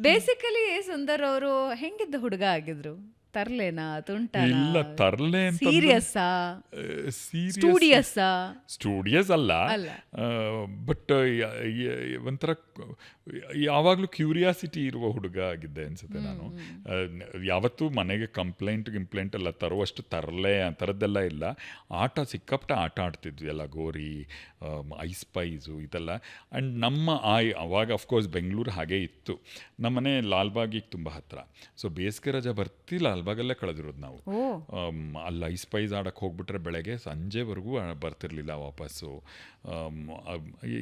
Basically Sundar ಅವರು ಹೆಂಗಿದ್ದ ಹುಡುಗ ಆಗಿದ್ರು? ತರ್ಲೇನಾ, ತುಂಟನಾ, ಇಲ್ಲ ತರ್ಲೆ ಅಂತ ಸೀರಿಯಸ್ಸಾ, ಸ್ಟೂಡಿಯಸ್ಸಾ? ಸ್ಟೂಡಿಯಸ್ ಅಲ್ಲ, ಅಲ್ಲ. ಬಟ್ ಒಂಥರ ಯಾವಾಗಲೂ ಕ್ಯೂರಿಯಾಸಿಟಿ ಇರುವ ಹುಡುಗ ಆಗಿದ್ದೆ ಅನ್ಸುತ್ತೆ ನಾನು. ಯಾವತ್ತೂ ಮನೆಗೆ ಗಿಂಪ್ಲೇಂಟ್ ಎಲ್ಲ ತರುವಷ್ಟು ತರಲೆ ಆ ಥರದ್ದೆಲ್ಲ ಇಲ್ಲ. ಸಿಕ್ಕಾಪಟ್ಟೆ ಆಟ ಆಡ್ತಿದ್ವಿ ಎಲ್ಲ, ಗೋರಿ, ಐಸ್ ಪೈಸು ಇದೆಲ್ಲ. ಆ್ಯಂಡ್ ನಮ್ಮ ಅವಾಗ ಅಫ್ಕೋರ್ಸ್ ಬೆಂಗಳೂರು ಹಾಗೇ ಇತ್ತು. ನಮ್ಮನೆ ಲಾಲ್ಬಾಗಿಗೆ ತುಂಬ ಹತ್ತಿರ. ಸೊ ಬೇಸಿಗೆ ರಜೆ ಬರ್ತಿ ಲಾಲ್ಬಾಗಲ್ಲೇ ಕಳೆದಿರೋದು ನಾವು. ಅಲ್ಲಿ ಐಸ್ ಪೈಸ್ ಆಡೋಕ್ಕೆ ಹೋಗ್ಬಿಟ್ರೆ ಬೆಳಗ್ಗೆ ಸಂಜೆವರೆಗೂ ಬರ್ತಿರ್ಲಿಲ್ಲ ವಾಪಸ್ಸು.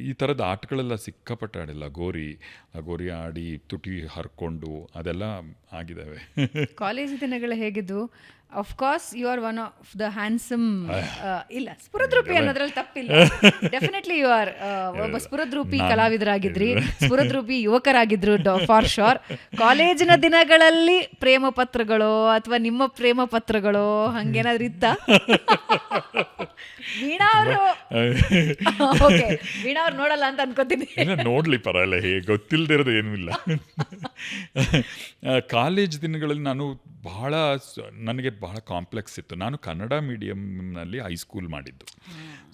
ಈ ಥರದ ಆಟಗಳೆಲ್ಲ ಸಿಕ್ಕಾಪಟ್ಟೆ ಆಡಿಲ್ಲ. ಗೋರಿ ಆಡಿ ತುಟಿ ಹರ್ಕೊಂಡು ಅದೆಲ್ಲ ಆಗಿದ್ದಾವೆ. ಕಾಲೇಜ್ ದಿನಗಳು ಹೇಗಿದ್ವು? Of course you are one of the handsome, ಇಲ್ಲ ಸ್ಫುರದ್ರೂಪಿ ಅನ್ನೋದ್ರಲ್ಲಿ ತಪ್ಪಿಲ್ಲ, ಡೆಫಿನೆಟ್ಲಿ ಯು ಆರ್ ಒಬ್ಬ ಸ್ಫುರದ್ರೂಪಿ ಕಲಾವಿದರಾಗಿದ್ರಿ, ಸ್ಫುರದ್ರೂಪಿ ಯುವಕರಾಗಿದ್ರು ಫಾರ್ ಶೋರ್. ಕಾಲೇಜಿನ ದಿನಗಳಲ್ಲಿ ಪ್ರೇಮ ಪತ್ರಗಳು ಅಥವಾ ನಿಮ್ಮ ಪ್ರೇಮ ಪತ್ರಗಳು ಹಂಗೇನಾದ್ರೂ ಇತ್ತ? ವೀಣಾ ಅವರು ವೀಣಾ ಅವ್ರು ನೋಡಲ್ಲ ಅಂತ ಅನ್ಕೋತೀನಿ. ನೋಡ್ಲಿ ಪರವಾಗಿಲ್ಲ, ಹೇಗೆ ಗೊತ್ತಿಲ್ಲದೆ ಇರೋದು ಏನೂ ಇಲ್ಲ. ಕಾಲೇಜ್ ದಿನಗಳಲ್ಲಿ ನನಗೆ ಬಹಳ ಕಾಂಪ್ಲೆಕ್ಸ್ ಇತ್ತು. ನಾನು ಕನ್ನಡ ಮೀಡಿಯಂನಲ್ಲಿ ಹೈಸ್ಕೂಲ್ ಮಾಡಿದ್ದು.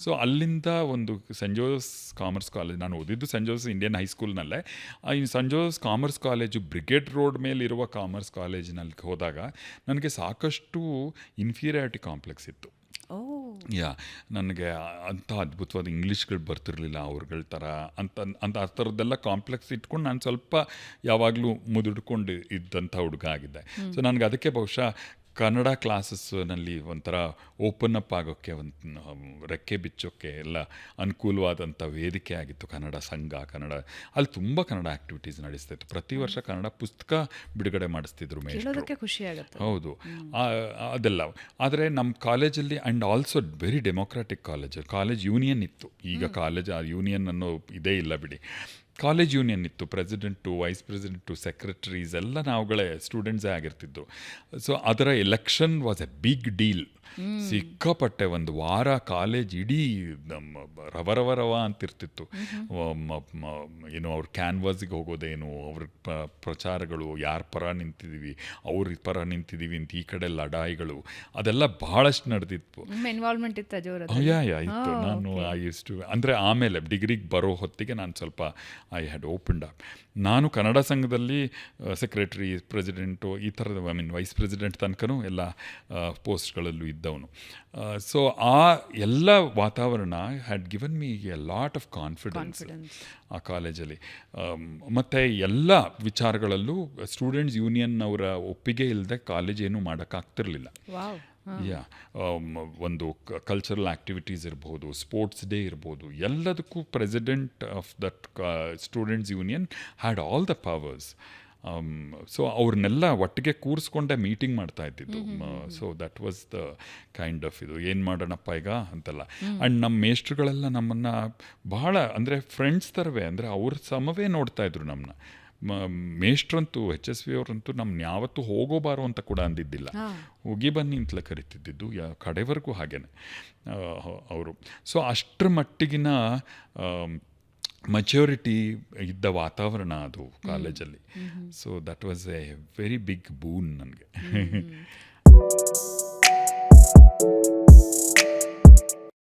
ಸೊ ಅಲ್ಲಿಂದ ಒಂದು ಸೆಂಟ್ ಜೋಸೆಫ್ ಕಾಮರ್ಸ್ ಕಾಲೇಜ್, ನಾನು ಓದಿದ್ದು ಸೆಂಟ್ ಜೋಸೆಫ್ ಇಂಡಿಯನ್ ಹೈಸ್ಕೂಲ್ನಲ್ಲೇ. ಈ saint Joseph commerce college Brigade road ಮೇಲಿರುವ ಕಾಮರ್ಸ್ ಕಾಲೇಜಿನಲ್ಲಿ ಹೋದಾಗ ನನಗೆ ಸಾಕಷ್ಟು ಇನ್ಫೀರಿಯಾರಿಟಿ ಕಾಂಪ್ಲೆಕ್ಸ್ ಇತ್ತು. ನನಗೆ ಅಂಥ ಅದ್ಭುತವಾದ ಇಂಗ್ಲೀಷ್ಗಳು ಬರ್ತಿರ್ಲಿಲ್ಲ ಅವ್ರಗಳ ಥರ ಅಂತ ಆ ಥರದ್ದೆಲ್ಲ ಕಾಂಪ್ಲೆಕ್ಸ್ ಇಟ್ಕೊಂಡು ನಾನು ಸ್ವಲ್ಪ ಯಾವಾಗಲೂ ಮುದುಡ್ಕೊಂಡು ಇದ್ದಂಥ ಹುಡುಗ ಆಗಿದ್ದೆ. ಸೊ ನನಗೆ ಅದಕ್ಕೆ ಬಹುಶಃ ಕನ್ನಡ ಕ್ಲಾಸಸ್ನಲ್ಲಿ ಒಂಥರ ಓಪನ್ ಅಪ್ ಆಗೋಕ್ಕೆ, ರೆಕ್ಕೆ ಬಿಚ್ಚೋಕ್ಕೆ ಎಲ್ಲ ಅನುಕೂಲವಾದಂಥ ವೇದಿಕೆ ಆಗಿತ್ತು ಕನ್ನಡ ಸಂಘ. ಅಲ್ಲಿ ತುಂಬ ಕನ್ನಡ ಆ್ಯಕ್ಟಿವಿಟೀಸ್ ನಡೆಸ್ತಾಯಿತ್ತು. ಪ್ರತಿ ವರ್ಷ ಕನ್ನಡ ಪುಸ್ತಕ ಬಿಡುಗಡೆ ಮಾಡಿಸ್ತಿದ್ರು ಮೇಷ್ಟ್ರು. ಹೌದು, ಅದೆಲ್ಲ. ಆದರೆ ನಮ್ಮ ಕಾಲೇಜಲ್ಲಿ and also very democratic college union ಇತ್ತು. ಈಗ ಕಾಲೇಜ್ ಆ ಯೂನಿಯನ್ ಅನ್ನೋ ಇದೇ ಇಲ್ಲ ಬಿಡಿ. ಕಾಲೇಜ್ ಯೂನಿಯನ್ ಇತ್ತು. ಪ್ರೆಸಿಡೆಂಟು, ವೈಸ್ ಪ್ರೆಸಿಡೆಂಟು, ಸೆಕ್ರೆಟರೀಸ್ ಎಲ್ಲ ನಾವುಗಳೇ ಸ್ಟೂಡೆಂಟ್ಸೇ ಆಗಿರ್ತಿದ್ದು. ಸೊ ಅದರ election was a big deal. ಸಿಕ್ಕಾಪಟ್ಟೆ ಒಂದು ವಾರ ಕಾಲೇಜ್ ಇಡೀ ರವ ಅಂತಿರ್ತಿತ್ತು. ಏನು ಅವ್ರ ಕ್ಯಾನ್ವಾಸಿಗೆ ಹೋಗೋದೇನು, ಅವ್ರ ಪ್ರಚಾರಗಳು, ಯಾರ ಪರ ನಿಂತಿದ್ದೀವಿ, ಅವ್ರ ಪರ ನಿಂತಿದ್ದೀವಿ ಅಂತ ಈ ಕಡೆ ಲಡಾಯಿಗಳು, ಅದೆಲ್ಲ ಬಹಳಷ್ಟು ನಡೆದಿತ್ತು. ಇನ್ವಾಲ್ವ್ಮೆಂಟ್ ಇತ್ತು. ಇತ್ತು. ನಾನು ಅಂದರೆ ಆಮೇಲೆ ಡಿಗ್ರಿಗೆ ಬರೋ ಹೊತ್ತಿಗೆ ನಾನು ಸ್ವಲ್ಪ ಐ ಹ್ಯಾಡ್ ಓಪನ್ಡ್ ಅಪ್. ನಾನು ಕನ್ನಡ ಸಂಘದಲ್ಲಿ ಸೆಕ್ರೆಟರಿ, ಪ್ರೆಸಿಡೆಂಟು, ಈ ಥರದ ವೈಸ್ ಪ್ರೆಸಿಡೆಂಟ್ ತನಕನೂ ಎಲ್ಲ ಪೋಸ್ಟ್ಗಳಲ್ಲೂ ಇದ್ದವನು. ಸೊ ಆ ಎಲ್ಲ ವಾತಾವರಣ had given me A lot of confidence ಆ ಕಾಲೇಜಲ್ಲಿ. ಮತ್ತು ಎಲ್ಲ ವಿಚಾರಗಳಲ್ಲೂ ಸ್ಟೂಡೆಂಟ್ಸ್ ಯೂನಿಯನ್ನವರ ಒಪ್ಪಿಗೆ ಇಲ್ಲದೆ ಕಾಲೇಜ್ ಏನೂ ಮಾಡೋಕ್ಕಾಗ್ತಿರ್ಲಿಲ್ಲ. ಒಂದು ಕಲ್ಚರಲ್ ಆ್ಯಕ್ಟಿವಿಟೀಸ್ ಇರ್ಬೋದು, ಸ್ಪೋರ್ಟ್ಸ್ ಡೇ ಇರ್ಬೋದು, ಎಲ್ಲದಕ್ಕೂ president of that students union had all the powers. So ಅವ್ರನ್ನೆಲ್ಲ ಒಟ್ಟಿಗೆ ಕೂರಿಸ್ಕೊಂಡೆ ಮೀಟಿಂಗ್ ಮಾಡ್ತಾ ಇದ್ದಿದ್ದು. So that was the kind of ಇದು, ಏನು ಮಾಡೋಣಪ್ಪ ಈಗ ಅಂತೆಲ್ಲ. ಆ್ಯಂಡ್ ನಮ್ಮ ಮೇಷ್ಟ್ರುಗಳೆಲ್ಲ ನಮ್ಮನ್ನು ಬಹಳ ಅಂದರೆ ಫ್ರೆಂಡ್ಸ್ ಥರವೇ, ಅಂದರೆ ಅವ್ರ ಸಮವೇ ನೋಡ್ತಾ ಇದ್ರು ನಮ್ಮನ್ನ. ಮೇಷ್ಟ್ರಂತೂ HSV ಅವರಂತೂ ನಮ್ಮನ್ನ ಯಾವತ್ತೂ ಹೋಗೋಬಾರೋ ಅಂತ ಕೂಡ ಅಂದಿದ್ದಿಲ್ಲ, ಹೋಗಿ ಬನ್ನಿ ಅಂತಲೇ ಕರಿತಿದ್ದಿದ್ದು ಕಡೆವರೆಗೂ ಹಾಗೇನೆ ಅವರು. ಸೊ ಅಷ್ಟರ ಮಟ್ಟಿಗಿನ ಮೆಚ್ಯೂರಿಟಿ ಇದ್ದ ವಾತಾವರಣ ಅದು ಕಾಲೇಜಲ್ಲಿ. So that was a very big boon ನನಗೆ.